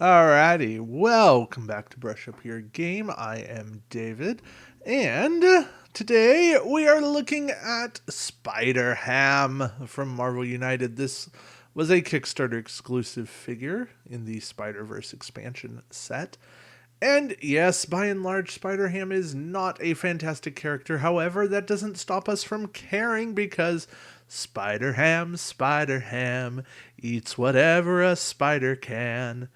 Alrighty, welcome back to Brush Up Your Game. I am David, and today we are looking at Spider Ham from Marvel United. This was a Kickstarter exclusive figure in the Spider-Verse expansion set. And yes, by and large, Spider Ham is not a fantastic character. However, that doesn't stop us from caring because Spider Ham eats whatever a spider can.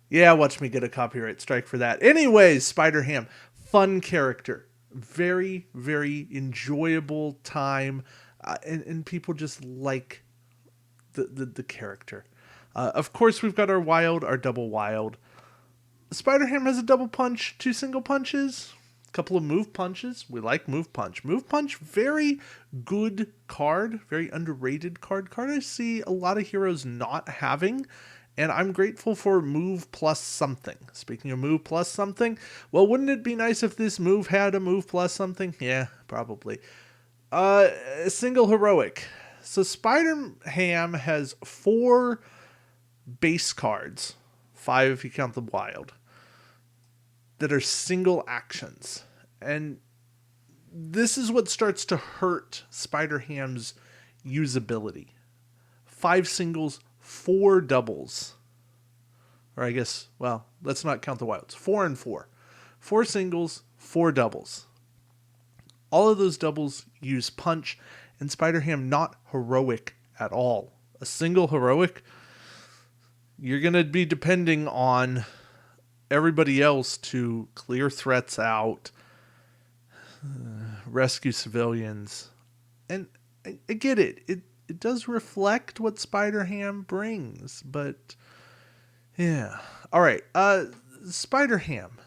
Yeah, watch me get a copyright strike for that. Anyways, Spider Ham, fun character. Very, very enjoyable time. And people just like the character. Of course, we've got our wild, our double wild. Spider Ham has a double punch, two single punches, a couple of move punches. We like move punch. Move punch, very good card, very underrated card. Card I see a lot of heroes not having. And I'm grateful for move plus something. Speaking of move plus something, well, wouldn't it be nice if this move had a move plus something? Yeah, probably. A single heroic. So Spider Ham has 4 base cards, 5 if you count the wild, that are single actions. And this is what starts to hurt Spider Ham's usability. 5 singles, 4 doubles. Or I guess, well, let's not count the wilds. 4 and 4. 4 singles, 4 doubles. All of those doubles use punch, and Spider Ham not heroic at all. A single heroic, you're going to be depending on everybody else to clear threats out, rescue civilians. And I get it. It does reflect what Spider Ham brings, but yeah. All right. Spider Ham.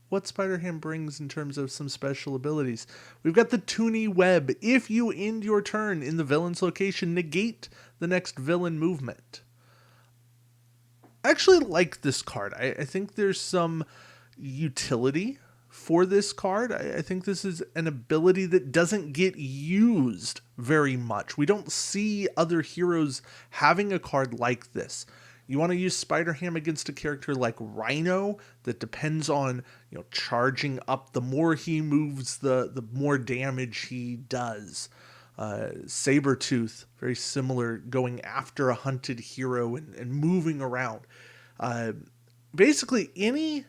What Spider Ham brings in terms of some special abilities. We've got the Toonie Web. If you end your turn in the villain's location, negate the next villain movement. I actually like this card. I think there's some utility for this card. I think this is an ability that doesn't get used very much. We don't see other heroes having a card like this. You want to use Spider Ham against a character like Rhino that depends on, charging up. The more he moves, the more damage he does. Sabretooth, very similar, going after a hunted hero and moving around. Uh, Basically, any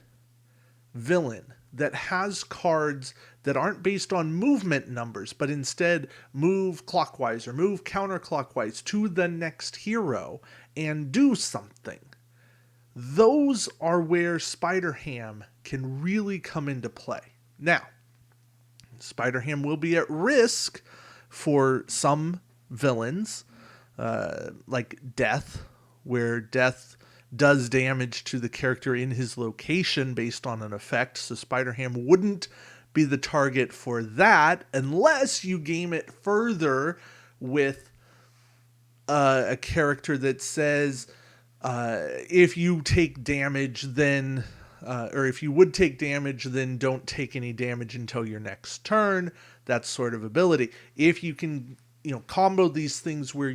villain that has cards that aren't based on movement numbers, but instead move clockwise or move counterclockwise to the next hero and do something. Those are where Spider Ham can really come into play. Now, Spider Ham will be at risk for some villains, like Death, where Death does damage to the character in his location based on an effect. So Spider Ham wouldn't be the target for that unless you game it further with a character that says if you take damage, then or if you would take damage, then don't take any damage until your next turn. That sort of ability. If you can combo these things where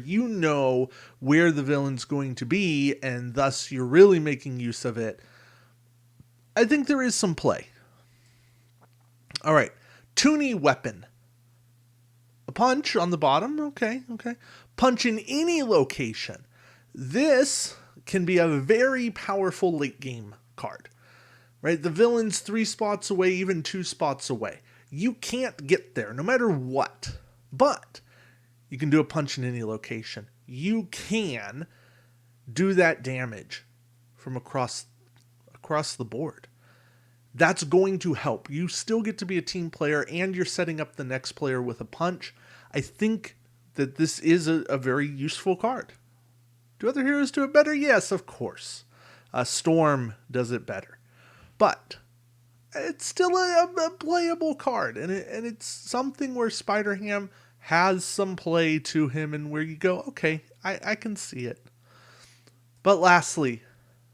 where the villain's going to be, and thus you're really making use of it, I think there is some play. All right. Toonie Weapon. A punch on the bottom. Okay. Punch in any location. This can be a very powerful late game card. Right? The villain's 3 spots away, even 2 spots away. You can't get there no matter what. But you can do a punch in any location. You can do that damage from across the board. That's going to help. You still get to be a team player, and you're setting up the next player with a punch. I think that this is a very useful card. Do other heroes do it better? Yes, of course. Storm does it better. But it's still a playable card, and it's something where Spider Ham has some play to him, and where you go, okay, I can see it. But lastly,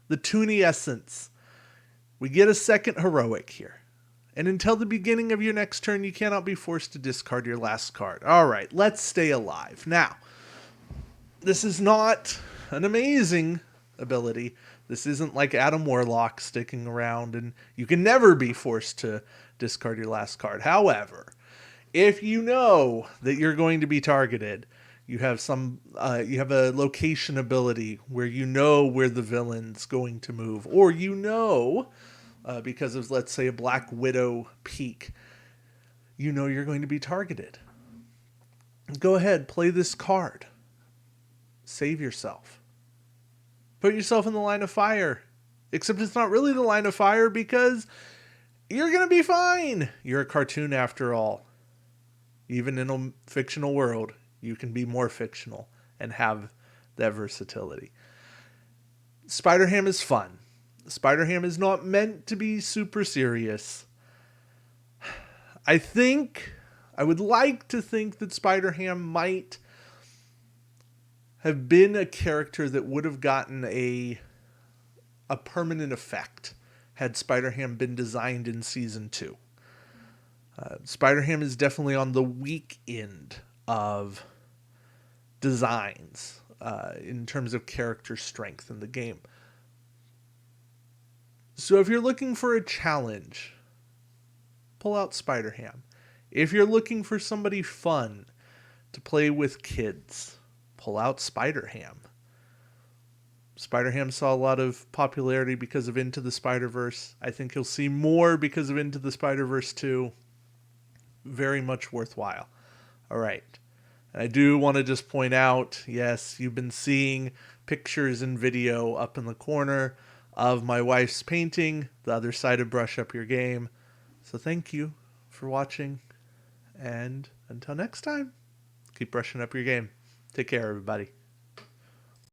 the Toonie Essence. We get a second heroic here. And until the beginning of your next turn, you cannot be forced to discard your last card. All right, let's stay alive. Now, this is not an amazing ability. This isn't like Adam Warlock sticking around, and you can never be forced to discard your last card. However, if you know that you're going to be targeted, you have you have a location ability where you know where the villain's going to move, or because of, let's say, a Black Widow peek, you know you're going to be targeted. Go ahead, play this card. Save yourself. Put yourself in the line of fire. Except it's not really the line of fire because you're going to be fine. You're a cartoon after all. Even in a fictional world, you can be more fictional and have that versatility. Spider-Ham is fun. Spider-Ham is not meant to be super serious. I would like to think that Spider-Ham might have been a character that would have gotten a permanent effect had Spider-Ham been designed in Season 2. Spider-Ham is definitely on the weak end of designs in terms of character strength in the game. So if you're looking for a challenge, pull out Spider-Ham. If you're looking for somebody fun to play with kids, pull out Spider-Ham. Spider-Ham saw a lot of popularity because of Into the Spider-Verse. I think you'll see more because of Into the Spider-Verse 2. Very much worthwhile. All right. And I do want to just point out, yes, you've been seeing pictures and video up in the corner of my wife's painting, The Other Side of Brush Up Your Game. So thank you for watching. And until next time, keep brushing up your game. Take care, everybody.